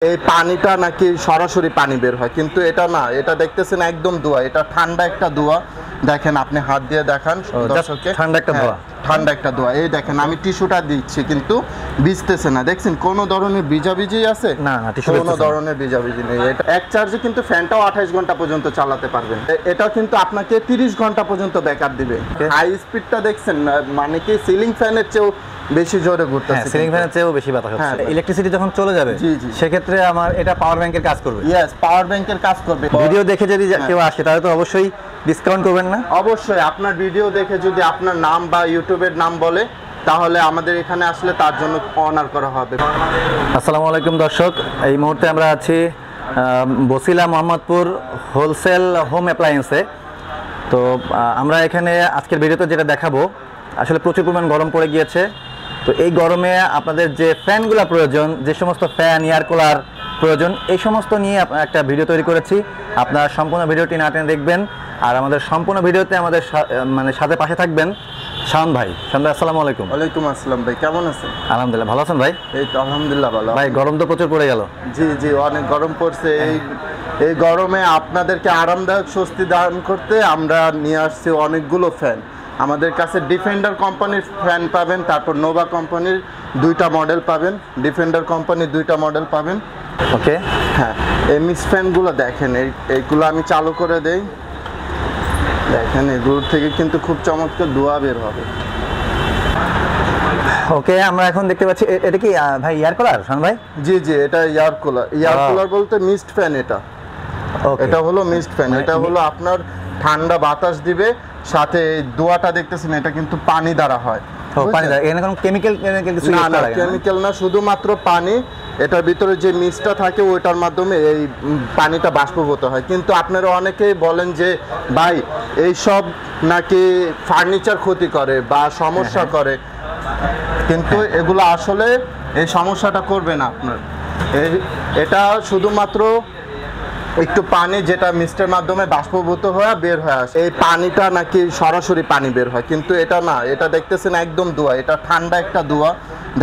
এই পানিটা নাকি সরাসরি পানি বের হয়, কিন্তু এটা না, এটা দেখতেছেন একদম দোয়া, এটা ঠান্ডা একটা দোয়া। দেখেন আপনি হাত দিয়ে দেখান দর্শককে, ঠান্ডা একটা দোয়া, ঠান্ডা একটা দোয়া। এই দেখেন আমি টিস্যুটা দিচ্ছি কিন্তু ভিজতেছে না, দেখছেন কোনো ধরনের ভিজাভিজি আছে? না না, কোনো ধরনের ভিজাভিজি নেই। এটা এক চার্জে কিন্তু ফ্যানটাও 28 ঘন্টা পর্যন্ত চালাতে পারবেন। এটা কিন্তু আপনাকে 30 ঘন্টা পর্যন্ত ব্যাকআপ দিবে। হাই স্পিডটা দেখছেন, মানে কি সিলিং ফ্যানের চেয়েও বেশি জোরে ঘুরতেছে, সিলিং ফ্যানের চেয়েও বেশি বাতাস হচ্ছে। ইলেকট্রিসিটি যখন চলে যাবে সেক্ষেত্রে আমার এটা পাওয়ার ব্যাংকের কাজ করবে। ইয়েস, পাওয়ার ব্যাংকের কাজ করবে। ভিডিও দেখে যদি কেউ আসে তাহলে তো অবশ্যই ডিসকাউন্ট করবেন না? অবশ্যই, আপনার ভিডিও দেখে যদি আপনার নাম বা ইউটিউবের নাম বলে তাহলে আমাদের এখানে আসলে তার জন্য অনার করা হবে। আসসালামু আলাইকুম দর্শক, এই মুহূর্তে আমরা আছি বসিলা মোহাম্মদপুর হোলসেল হোম অ্যাপ্লায়েন্সে। তো আমরা এখানে আজকের ভিডিওতে যেটা দেখাবো, আসলে প্রচুর পরিমাণ গরম পড়ে গিয়েছে। তো এই গরমে আপনাদের যে ফ্যানগুলো প্রয়োজন, যে সমস্ত ফ্যান এয়ার কুলার প্রয়োজন, এই সমস্ত নিয়ে একটা ভিডিও তৈরি করেছি। আপনারা সম্পূর্ণ ভিডিওটি না টেনে দেখবেন, আর আমাদের সম্পূর্ণ ভিডিওতে আমাদের মানে সাথে পাশে থাকবেন শাওন ভাই। শাওন ভাই আসসালামু আলাইকুম। ওয়ালাইকুম আসসালাম ভাই, কেমন আছেন? আলহামদুলিল্লাহ, ভালো আছেন ভাই? এই তো আলহামদুলিল্লাহ ভালো। ভাই গরম তো প্রচুর পড়ে গেল। জি জি, অনেক গরম পড়ছে। এই গরমে আপনাদেরকে আরামদায়ক স্বস্তি দান করতে আমরা নিয়ে আসছি অনেকগুলো ফ্যান। আমাদের কাছে ডিফেন্ডার কোম্পানির ফ্যান পাবেন, তারপর নোভা কোম্পানির দুইটা মডেল পাবেন, ডিফেন্ডার কোম্পানির দুইটা মডেল পাবেন। ওকে, হ্যাঁ, এই মিক্স ফ্যানগুলো দেখেন, এইগুলো আমি চালু করে দেই। দেখেন এগুলোর থেকে কিন্তু খুব চমৎকার ধোঁয়া বের হবে। ওকে, আমরা এখন দেখতে পাচ্ছি এটা কি ভাই এয়ার কুলার শাওন ভাই? জি জি, এটা এয়ার কুলার। এয়ার কুলার বলতে মিস্ট ফ্যান। এটা হলো মিস্ট ফ্যান। এটা হলো আপনার ঠান্ডা বাতাস দিবে, সাথে ধোঁয়াটা দেখতেছেন এটা কিন্তু পানি দ্বারা হয়। পানি দ্বারা, এখানে কোনো কেমিক্যাল কিছু না না, কেমিক্যাল না, শুধুমাত্র পানি। এটার ভিতরে যে মিস্টটা থাকে ওইটার মাধ্যমে এই পানিটা বাষ্পীভূত হয়। কিন্তু আপনারা অনেকেই বলেন যে ভাই এই সব নাকি ফার্নিচার ক্ষতি করে বা সমস্যা করে, কিন্তু এগুলো আসলে এই সমস্যাটা করবে না আপনার। এটা শুধুমাত্র একটু পানি যেটা মিস্টের মাধ্যমে বাষ্পীভূত হয়ে বের হয়ে আসে। এই পানিটা নাকি সরাসরি পানি বের হয়, কিন্তু এটা না, এটা দেখতেছেন একদম ধোঁয়া, এটা ঠান্ডা একটা ধোঁয়া।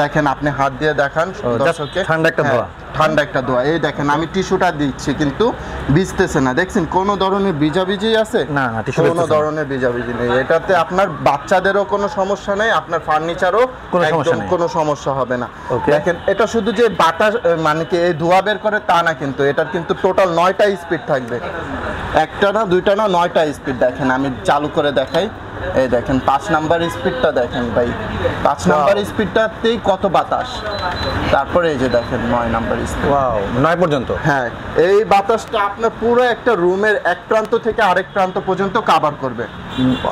দেখেন আপনি হাত দিয়ে দেখান দর্শককে, ঠান্ডা একটা ধোঁয়া, ঠান্ডা একটা ধোঁয়া। এই দেখেন আমি টিস্যুটা দিচ্ছি কিন্তু ভিজতেছে না, দেখছেন কোনো ধরনের ভিজাভিজি আছে? না না, কোনো ধরনের ভিজাভিজি নেই। এটাতে আপনার বাচ্চাদেরও কোনো সমস্যা নেই, আপনার ফার্নিচারও কোনো সমস্যা হবে না। দেখেন এটা শুধু যে বাতাস মানে কি এই ধোঁয়া বের করে তা না, কিন্তু এটার কিন্তু টোটাল 9টা স্পিড থাকবে। একটা না, দুইটা না, 9টা স্পিড। দেখেন আমি চালু করে দেখাই। এই দেখেন 5 নাম্বার স্পিডটা দেখেন ভাই, 5 নাম্বার স্পিডটাতেই কত বাতাস। তারপরে এই যে দেখেন 9 নাম্বার স্পিড, ওয়াও, 9 পর্যন্ত। হ্যাঁ, এই বাতাসটা আপনার পুরো একটা রুমের এক প্রান্ত থেকে আরেক প্রান্ত পর্যন্ত কভার করবে।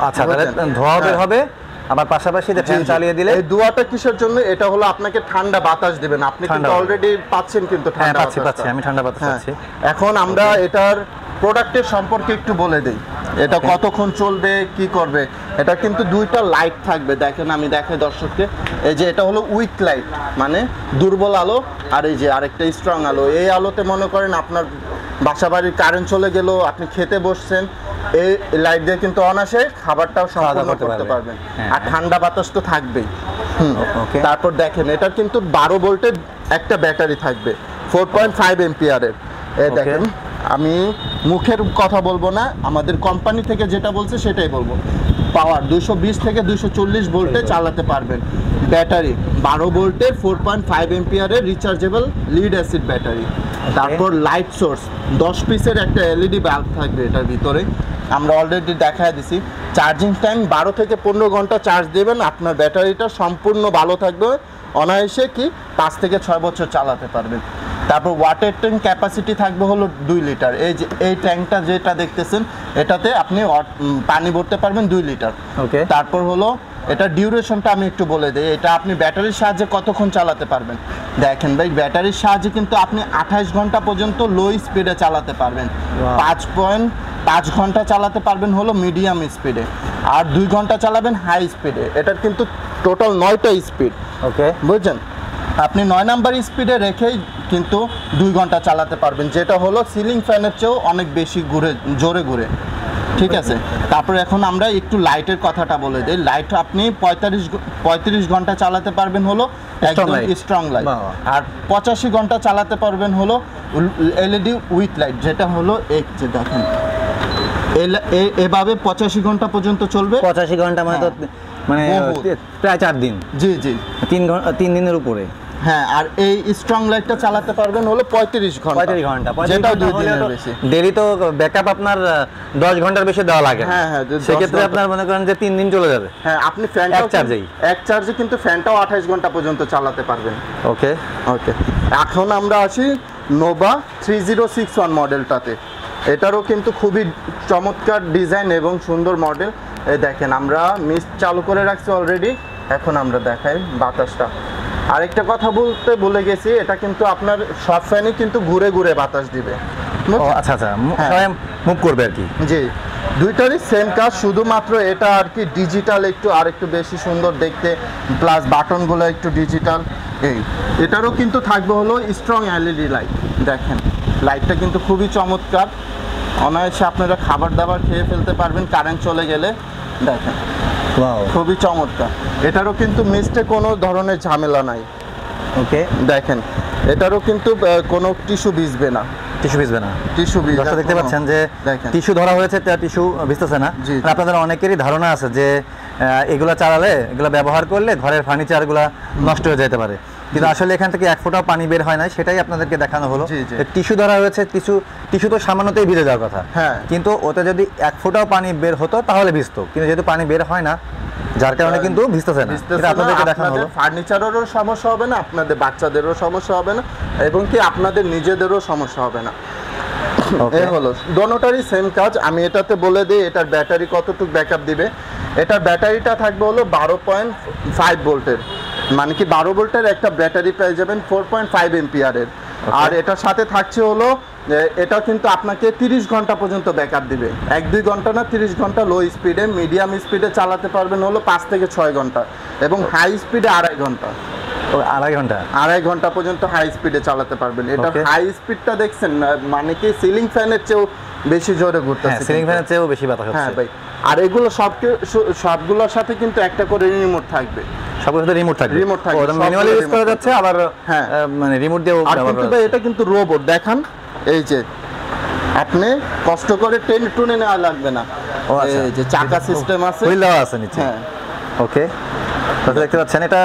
আচ্ছা, তাহলে ধোঁয়া বের হবে, আবার পাশাপাশি ফ্যান চালিয়ে দিলে। এই ধোঁয়াটা কিসের জন্য? এটা হলো আপনাকে ঠান্ডা বাতাস দিবেন। আপনি কিন্তু অলরেডি পাচ্ছেন কিন্তু ঠান্ডা বাতাস। পাচ্ছি, আমি ঠান্ডা বাতাস পাচ্ছি। এখন আমরা এটার প্রোডাক্টের সম্পর্কে একটু বলে দেই, এটা কতক্ষণ চলবে, কি করবে। এটা কিন্তু দুইটা লাইট থাকবে। দেখেন আমি দেখাই দর্শককে, এই যে এটা হলো উইক লাইট, মানে দুর্বল আলো, আর এই যে আরেকটা স্ট্রং আলো। এই আলোতে মনে করেন আপনার বাসা বাড়ির কারেন্ট চলে গেল, আপনি খেতে বসছেন, এই লাইট দিয়ে কিন্তু অনায়াসে খাবারটাও সম্পূর্ণ করতে পারবেন। আর ঠান্ডা বাতাস তো থাকবেই। তারপর দেখেন এটার কিন্তু 12 ভোল্টের একটা ব্যাটারি থাকবে, 4.5 এম্পিয়ারের। এই দেখেন আমি মুখের কথা বলবো না, আমাদের কোম্পানি থেকে যেটা বলছে সেটাই বলবো। পাওয়ার 220 থেকে 240 ভোল্টে চালাতে পারবেন। ব্যাটারি 12 ভোল্টের 4.5 এম্পিয়ারের রিচার্জেবল লিড অ্যাসিড ব্যাটারি। তারপর লাইট সোর্স 10 পিসের একটা এলইডি বাল্ব থাকবে এটার ভিতরে, আমরা অলরেডি দেখায় দিছি। চার্জিং টাইম 12 থেকে 15 ঘন্টা চার্জ দেবেন, আপনার ব্যাটারিটা সম্পূর্ণ ভালো থাকবে, অনায়াসে কি 5 থেকে 6 বছর চালাতে পারবেন। তারপর ওয়াটার ট্যাঙ্ক ক্যাপাসিটি থাকবে হলো 2 লিটার। এই যে এই ট্যাঙ্কটা যেটা দেখতেছেন, এটাতে আপনি পানি ভরতে পারবেন 2 লিটার। ওকে, তারপর হলো এটা ডিউরেশনটা আমি একটু বলে দিই, এটা আপনি ব্যাটারির সাহায্যে কতক্ষণ চালাতে পারবেন। দেখেন ভাই, ব্যাটারির সাহায্যে কিন্তু আপনি 28 ঘন্টা পর্যন্ত লো স্পিডে চালাতে পারবেন। 5.5 ঘন্টা চালাতে পারবেন হলো মিডিয়াম স্পিডে, আর 2 ঘন্টা চালাবেন হাই স্পিডে। এটার কিন্তু টোটাল 9টা স্পিড। ওকে, বুঝছেন? আপনি 9 নাম্বার স্পিডে রেখেই কিন্তু 2 ঘন্টা চালাতে পারবেন, যেটা হলো সিলিং ফ্যানের চেয়েও অনেক বেশি জোরে ঘুরে। ঠিক আছে, তারপরে এখন আমরা একটু লাইটের কথাটা বলে দিই। লাইট আপনি 35 ঘন্টা চালাতে পারবেন হলো Strong light। Strong light. বাহ। আর 85 ঘন্টা চালাতে পারবেন হলো এলইডি উইথ লাইট, যেটা হলো এই যে দেখেন এভাবে 85 ঘন্টা পর্যন্ত চলবে। 85 ঘন্টা মানে তো মানে বহুত। প্রায় 4 দিন, জি জি 3 দিনের উপরে। হ্যাঁ, আর এই স্ট্রং লাইটটা চালাতে পারবেন হলো 35 ঘন্টা। 35 ঘন্টা, যেটা 2 দিনের বেশি। ডেলি তো ব্যাকআপ আপনার 10 ঘন্টার বেশি দেওয়া লাগে। হ্যাঁ হ্যাঁ, সেক্ষেত্রে আপনার মনে করেন যে 3 দিন চলে যাবে। হ্যাঁ, আপনি ফ্যানটাও এক চার্জে কিন্তু ফ্যানটাও 28 ঘন্টা পর্যন্ত চালাতে পারবেন। ওকে ওকে, এখন আমরা আছি নোভা 3061 মডেলটাতে। এটারও কিন্তু খুবই চমৎকার ডিজাইন এবং সুন্দর মডেল। এই দেখেন আমরা মিস্ট চালু করে রাখছি অলরেডি। এখন আমরা দেখাই বাতাসটা। আরেকটা কথা বলতে ভুলে গেছি, এটা কিন্তু আপনার সব ফ্যানই কিন্তু ঘুরে ঘুরে বাতাস দিবে। ও আচ্ছা আচ্ছা, মুভ করবে আর কি। জি, দুইটারই সেম কাজ, শুধুমাত্র এটা আর কি ডিজিটাল আর একটু বেশি সুন্দর দেখতে, প্লাস বাটনগুলো একটু ডিজিটাল। এটারও কিন্তু থাকবে হলো স্ট্রং এলইডি লাইট। দেখেন লাইটটা কিন্তু খুবই চমৎকার, অনায়াসে আপনারা খাবার দাবার খেয়ে ফেলতে পারবেন কারেন্ট চলে গেলে। দেখেন ওয়াও, খুবই চমৎকার। এটারও কিন্তু মিস্টে কোনো ধরনের ঝামেলা নাই। ওকে, দেখেন এটারও কিন্তু কোনো টিস্যু ভিজবে না। টিস্যু ভিজবে না। টিস্যু ভিজবে, দর্শক দেখতে পাচ্ছেন যে দেখেন টিস্যু ধরা হয়েছে, টিস্যু ভিজতেছে না। জি। আপনাদের অনেকেরই ধারণা আছে যে এগুলো চালালে, এগুলো ব্যবহার করলে ঘরের ফার্নিচারগুলো নষ্ট হয়ে যেতে পারে, কিন্তু আসলে এখান থেকে এক ফোঁটাও পানি বের হয় না। সেটাই আপনাদেরকে দেখানো হলো। টিস্যু ধরা হয়েছে, টিস্যু তো সামান্যতেই ভিজে যাওয়ার কথা, হ্যাঁ, কিন্তু ওতে যদি এক ফোঁটাও পানি বের হতো তাহলে ভিজতো, কিন্তু যেহেতু পানি বের হয় না যার কারণে কিন্তু ভিজতেছে না। এটা আপনাদেরকে দেখানো হলো। ফার্নিচারেরও সমস্যা হবে না, আপনাদের বাচ্চাদেরও সমস্যা হবে না, এবং কি আপনাদের নিজেদেরও সমস্যা হবে না। এই হলো দোনোটারই সেম কাজ। আমি এটাতে বলে দিই এটার ব্যাটারি কতটুকু ব্যাকআপ দিবে। এটার ব্যাটারিটা থাকবে হলো 12.5 ভোল্টের, মানে কি 12 ভোল্টের একটা ব্যাটারি পেয়ে যাবেন 4.5 এম্পিয়ারের। আর এটার সাথে থাকছে হলো এটা কিন্তু আপনাকে 30 ঘন্টা পর্যন্ত ব্যাকআপ দিবে। 1-2 ঘন্টা না, 30 ঘন্টা লো স্পিডে। মিডিয়াম স্পিডে চালাতে পারবেন হলো 5 থেকে 6 ঘন্টা, এবং হাই স্পিডে 2.5 ঘন্টা। 2.5 ঘন্টা পর্যন্ত হাই স্পিডে চালাতে পারবেন। এটা হাই স্পিডটা দেখছেন, মানে কি সিলিং ফ্যানের চেয়েও বেশি জোরে ঘুরতেছে। সিলিং ফ্যানের চেয়েও বেশি বাতাস হচ্ছে। হ্যাঁ ভাই, আর এগুলো সবগুলোর সাথে কিন্তু একটা করে রিমোট থাকবে। সবগুলোর সাথে রিমোট থাকবে। ম্যানুয়ালি ইউজ করা যাচ্ছে, আবার হ্যাঁ মানে রিমোট দিয়েও ব্যবহার করা যাচ্ছে। এটা কিন্তু রোবট। দেখান, এই যে আপনি কষ্ট করে টেনে নেওয়া লাগবে না। এই যে চাকা সিস্টেম আছে, হুইল দেওয়া আছে নিচে। হ্যাঁ, ওকে, তাহলে দেখতে পাচ্ছেন এটা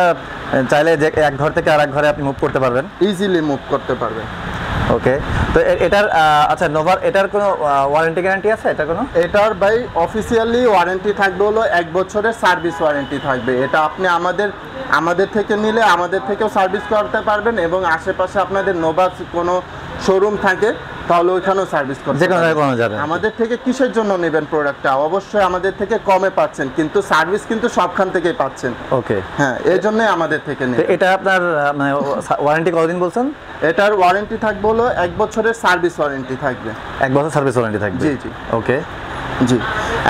চাইলে যে এক ঘর থেকে আরেক ঘরে আপনি মুভ করতে পারবেন, ইজিলি মুভ করতে পারবেন। ওকে, তো এটার আচ্ছা নোভার এটার কোনো ওয়ারেন্টি গ্যারান্টি আছে? এটার ভাই অফিসিয়ালি ওয়ারেন্টি থাকবে হলো 1 বছরের সার্ভিস ওয়ারেন্টি থাকবে। এটা আপনি আমাদের থেকে নিলে আমাদের থেকেও সার্ভিস করতে পারবেন, এবং আশেপাশে আপনাদের নোভা কোনো শোরুম থাকে তাহলে ওইখানেও সার্ভিস করতে পারবেন। আমাদের থেকে কিসের জন্য নেবেন প্রোডাক্টটা? অবশ্যই আমাদের থেকে কমে পাচ্ছেন, কিন্তু সার্ভিস কিন্তু সবখান থেকেই পাচ্ছেন। ওকে, হ্যাঁ, এই জন্যই আমাদের থেকে নেবেন। এটা আপনার মানে ওয়ারেন্টি কতদিন বলছেন? এটার ওয়ারেন্টি থাকবে হলো 1 বছরের সার্ভিস ওয়ারেন্টি থাকবে। 1 বছর সার্ভিস ওয়ারেন্টি থাকবে। জি জি, ওকে জি।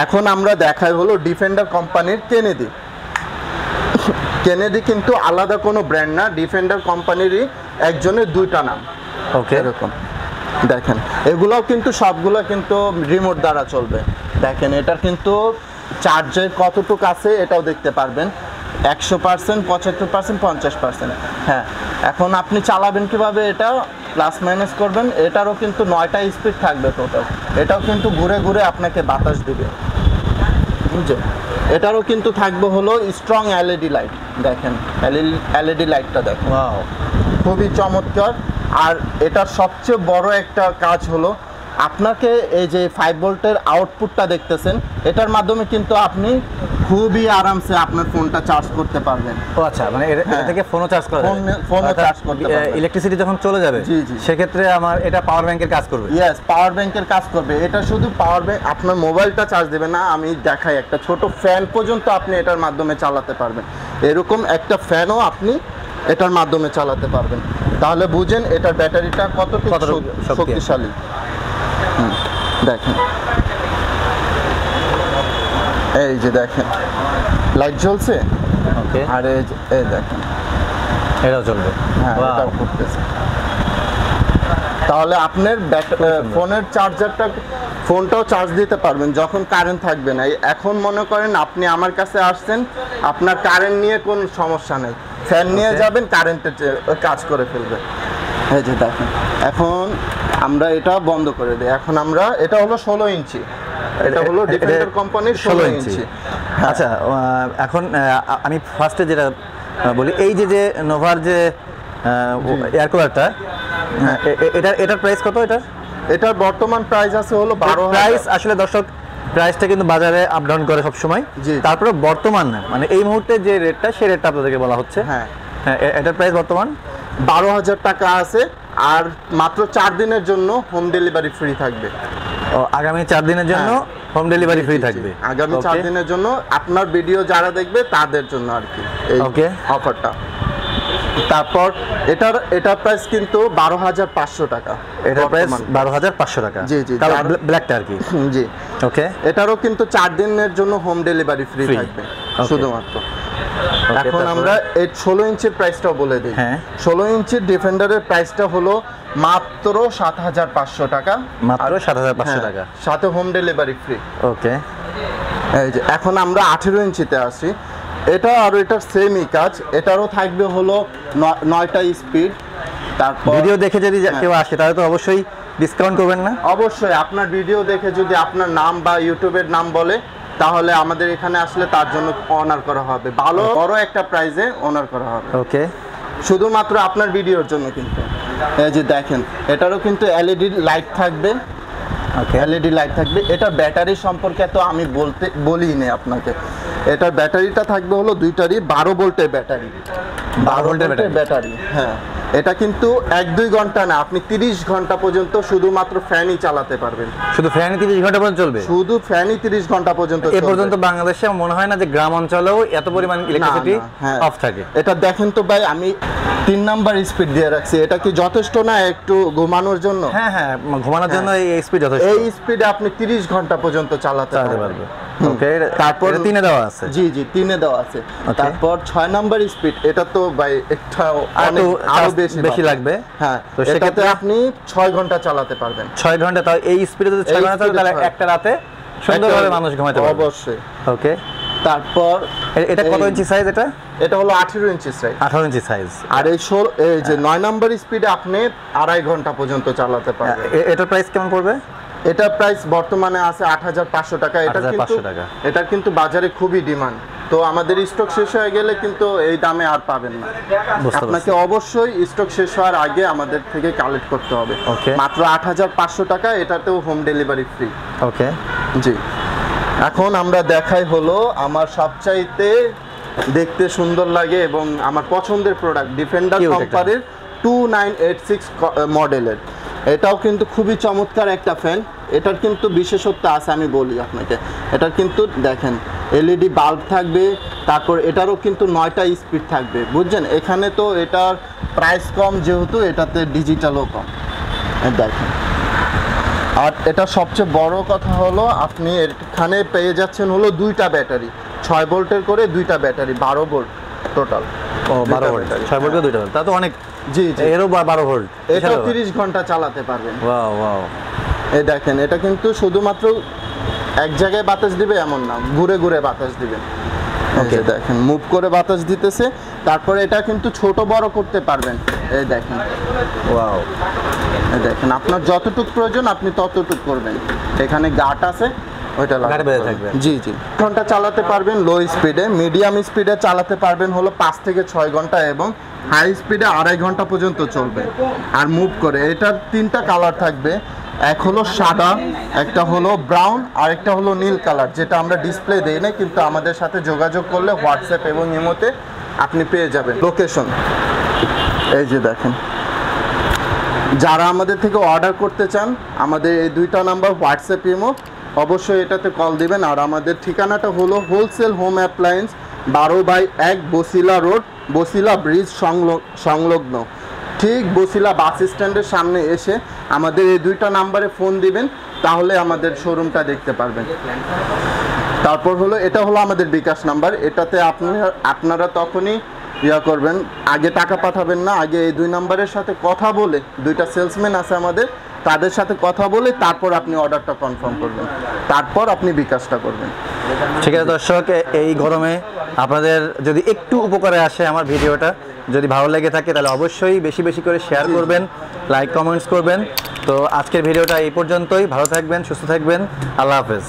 এখন আমরা দেখাই হলো ডিফেন্ডার কোম্পানির কেনেডি কিন্তু আলাদা কোনো ব্র্যান্ড না, ডিফেন্ডার কোম্পানিরই একজনের 2টা নাম। ওকে, এরকম দেখেন, এগুলোও কিন্তু সবগুলো কিন্তু রিমোট দ্বারা চলবে। দেখেন এটার কিন্তু চার্জের কতটুকু আছে এটাও দেখতে পারবেন, 100%, 75%, 50%। হ্যাঁ, এখন আপনি চালাবেন কিভাবে এটা প্লাস মাইনাস করবেন। এটারও কিন্তু 9টা স্পিড থাকবে টোটাল। এটাও কিন্তু ঘুরে ঘুরে আপনাকে বাতাস দিবে। বুঝছেন? এটারও কিন্তু থাকবে হলো স্ট্রং এলইডি লাইট। দেখেন এলইডি লাইটটা দেখেন, ওয়াও, খুবই চমৎকার। আর এটার সবচেয়ে বড় একটা কাজ হলো আপনাকে এই যে 5 ভোল্টের আউটপুটটা দেখতেছেন, এটার মাধ্যমে কিন্তু আপনি খুবই আরামসে আপনার ফোনটা চার্জ করতে পারবেন। ও আচ্ছা, মানে এটা থেকে ফোনও চার্জ করা যাবে, ফোনও চার্জ করতে পারবেন। ইলেকট্রিসিটি যখন চলে যাবে, জি জি, সেক্ষেত্রে আমার এটা পাওয়ার ব্যাংকের কাজ করবে। ইয়েস, পাওয়ার ব্যাংকের কাজ করবে। এটা শুধু পাওয়ার ব্যাংক, আপনার মোবাইলটা চার্জ দেবে না। আমি দেখাই, একটা ছোট ফ্যান পর্যন্ত আপনি এটার মাধ্যমে চালাতে পারবেন। এরকম একটা ফ্যানও আপনি এটার মাধ্যমে চালাতে পারবেন। তাহলে বুঝেন এটার ব্যাটারিটা কতটুকু শক্তিশালী। দেখেন, এই যে দেখেন লাইট জ্বলছে। ওকে, আর এই দেখেন এটাও চলবে। হ্যাঁ, এটাও করতেছে। তাহলে আপনার ফোনের চার্জারটা ফোনটাও চার্জ দিতে পারবেন যখন কারেন্ট থাকবে না। এখন মনে করেন আপনি আমার কাছে আসছেন, আপনার কারেন্ট নিয়ে কোনো সমস্যা নেই, ফ্যান নিয়ে যাবেন, কারেন্টের কাজ করে ফেলবে। এই যে দেখেন, এখন আমরা এটা বন্ধ করে দিই। এখন আমরা এটা হলো 16 ইঞ্চি, এটা হলো ডিফেন্ডার কোম্পানির 16 ইঞ্চি। আচ্ছা, এখন আমি ফার্স্টে যেটা বলি, এই যে নোভার যে এয়ার কুলারটা, এটার প্রাইস কত? এটার বর্তমান প্রাইস আছে হলো 12,000। প্রাইস আসলে দর্শক, প্রাইসটা কিন্তু বাজারে আপ ডাউন করে সব সময়। তারপরে বর্তমান মানে এই মুহূর্তে যে রেটটা, সেই রেটটা আপনাদেরকে বলা হচ্ছে। হ্যাঁ, এটার প্রাইস বর্তমান 12,000 টাকা আছে, আর মাত্র 4 দিনের জন্য হোম ডেলিভারি ফ্রি থাকবে। আগামী 4 দিনের জন্য হোম ডেলিভারি ফ্রি থাকবে। আগামী 4 দিনের জন্য আপনার ভিডিও যারা দেখবে তাদের জন্য আর কি এই অফারটা। তারপর এটার প্রাইস কিন্তু 12,500 টাকা। এটার প্রাইস 12,500 টাকা। জি জি, ব্ল্যাকটা আর কি। জি, ওকে। এটারও কিন্তু 4 দিনের জন্য হোম ডেলিভারি ফ্রি থাকবে শুধুমাত্র। এখন আমরা এই 16 ইঞ্চির প্রাইসটাও বলে দিই। 16 ইঞ্চির ডিফেন্ডারের প্রাইসটা হলো মাত্র 7,500 টাকা। মাত্র 7,500 টাকা, সাথে হোম ডেলিভারি ফ্রি। ওকে। এই যে এখন আমরা 18 ইঞ্চিতে আসি। এটা আর এটার সেমই কাজ, এটারও থাকবে হলো 9টা স্পিড। তারপর ভিডিও দেখে যদি কেউ আসে তাহলে তো অবশ্যই ডিসকাউন্ট করবেন না? অবশ্যই, আপনার ভিডিও দেখে যদি আপনার নাম বা ইউটিউবের নাম বলে, তাহলে আমাদের এখানে আসলে তার জন্য অনার করা হবে, ভালো বড় একটা প্রাইজে অনার করা হবে। ওকে, শুধুমাত্র আপনার ভিডিওর জন্য কিন্তু। এই যে দেখেন, এটারও কিন্তু এলইডি লাইট থাকবে। এলইডি লাইট থাকবে। এটা ব্যাটারি সম্পর্কে তো আমি বলিই না আপনাকে। এটার ব্যাটারিটা থাকবে হলো দুইটারই 12 ভোল্টের ব্যাটারি। 12 ভোল্টের ব্যাটারি। হ্যাঁ, এটা কিন্তু 1-2 ঘন্টা না, আপনি 30 ঘন্টা পর্যন্ত শুধুমাত্র ফ্যানই চালাতে পারবেন। শুধু ফ্যানই 30 ঘন্টা পর্যন্ত চলবে? শুধু ফ্যানই 30 ঘন্টা পর্যন্ত চলবে। এ পর্যন্ত বাংলাদেশে মনে হয় না যে গ্রাম অঞ্চলেও এত পরিমাণ ইলেকট্রিসিটি অফ থাকে। এটা দেখেন তো ভাই, আমি 3 নাম্বার স্পিড দিয়ে রাখছি। এটা কি যথেষ্ট না একটু ঘুমানোর জন্য? হ্যাঁ হ্যাঁ, ঘুমানোর জন্য এই স্পিড যথেষ্ট। এই স্পিডে আপনি 30 ঘন্টা পর্যন্ত চালাতে পারবেন। ওকে, তারপর 3 দেওয়া আছে। জি জি, 3 দেওয়া আছে। তারপর 6 নাম্বার স্পিড, এটা তো ভাই একটা আরো বেশি লাগবে। হ্যাঁ, তো সেটাতে আপনি 6 ঘন্টা চালাতে পারবেন। 6 ঘন্টা? তাও এই স্পিডে যদি 6 ঘন্টা চালাতে, তাহলে একটা রাতে সুন্দরভাবে মানুষ ঘুমাতে পারবে। অবশ্যই। ওকে, তারপর এটা কত ইঞ্চি সাইজ? এটা হলো 18 ইঞ্চি সাইজ। 18 ইঞ্চি সাইজ। আর এই যে 9 নাম্বার স্পিডে আপনি 2.5 ঘন্টা পর্যন্ত চালাতে পারবেন। এটার প্রাইস কেমন পড়বে? এটার প্রাইস বর্তমানে আছে 8,500 টাকা। এটা কিন্তু বাজারে খুবই ডিমান্ড। তো আমাদের স্টক শেষ হয়ে গেলে কিন্তু এই দামে আর পাবেন না। আপনাকে অবশ্যই স্টক শেষ হওয়ার আগে আমাদের থেকে কালেক্ট করতে হবে। মাত্র 8,500 টাকা, এটাতেও হোম ডেলিভারি ফ্রি। ওকে, জি। এখন আমরা দেখাই হলো আমার সবচাইতে দেখতে সুন্দর লাগে এবং আমার পছন্দের প্রোডাক্ট, ডিফেন্ডার কোম্পানির 2986 মডেলের। এটাও কিন্তু খুবই চমৎকার একটা ফ্যান। এটার কিন্তু বিশেষত্ব আছে, আমি বলি আপনাকে। এটার কিন্তু দেখেন এলইডি বাল্ব থাকবে, তারপর এটারও কিন্তু 9টা স্পিড থাকবে, বুঝছেন? এখানে তো এটার প্রাইস কম, যেহেতু এটাতে ডিজিটালও কম। দেখেন, আর এটা সবচেয়ে বড় কথা হলো আপনি এখানে পেয়ে যাচ্ছেন হলো 2টা ব্যাটারি, 6 ভোল্টের করে 2টা ব্যাটারি, 12 ভোল্ট টোটাল। 12 ভোল্ট, 6 ভোল্টের 2টা, তা তো অনেক। জি জি, এরও 12 ভোল্ট। এটাও 30 ঘন্টা চালাতে পারবেন। Wow wow. এই দেখেন, এটা কিন্তু শুধুমাত্র এক জায়গায় বাতাস দিবে এমন না, ঘুরে ঘুরে বাতাস দিবে। ওকে, দেখেন মুভ করে বাতাস দিতেছে। তারপরে এটা কিন্তু ছোট বড় করতে পারবেন। এই দেখেন, ওয়াও। এই দেখেন, আপনার যতটুকু প্রয়োজন আপনি ততটুকু করবেন। এখানে গাট আছে, ওইটা লাগাতে থাকবে। জি জি, ঘন্টা চালাতে পারবেন লো স্পিডে। মিডিয়াম স্পিডে চালাতে পারবেন হলো 5 থেকে 6 ঘন্টা, এবং হাই স্পিডে 2.5 ঘন্টা পর্যন্ত চলবে। আর মুভ করে এটার 3টা কালার থাকবে। এক হলো সাদা, একটা হলো ব্রাউন, আর একটা হলো নীল কালার, যেটা আমরা ডিসপ্লে দেই না, কিন্তু আমাদের সাথে যোগাযোগ করলে হোয়াটসঅ্যাপ এবং ইমোতে আপনি পেয়ে যাবেন লোকেশন। এই যে দেখেন, যারা আমাদের থেকে অর্ডার করতে চান, আমাদের এই 2টা নাম্বার হোয়াটসঅ্যাপ ইমো, অবশ্যই এটাতে কল দিবেন। আর আমাদের ঠিকানাটা হলো wholesale home appliance, 12/1 Basila road, Basila bridge সংলগ্ন, ঠিক বসিলা বাস স্ট্যান্ডের সামনে এসে আমাদের এই 2টা নাম্বারে ফোন দিবেন, তাহলে আমাদের শোরুমটা দেখতে পারবেন। তারপর হলো এটা হলো আমাদের বিকাশ নাম্বার। এটাতে আপনারা তখনই ইয়া করবেন, আগে টাকা পাঠাবেন না, আগে এই 2 নাম্বারের সাথে কথা বলে, 2টা সেলসম্যান আছে আমাদের, তাদের সাথে কথা বলে তারপর আপনি অর্ডারটা কনফার্ম করবেন, তারপর আপনি বিকাশটা করবেন। ঠিক আছে দর্শক, এই গরমে আপনাদের যদি একটু উপকারে আসে আমার ভিডিওটা, যদি ভালো লেগে থাকে তাহলে অবশ্যই বেশি বেশি করে শেয়ার করবেন, লাইক কমেন্টস করবেন। তো আজকের ভিডিওটা এই পর্যন্তই। ভালো থাকবেন, সুস্থ থাকবেন, আল্লাহ হাফেজ।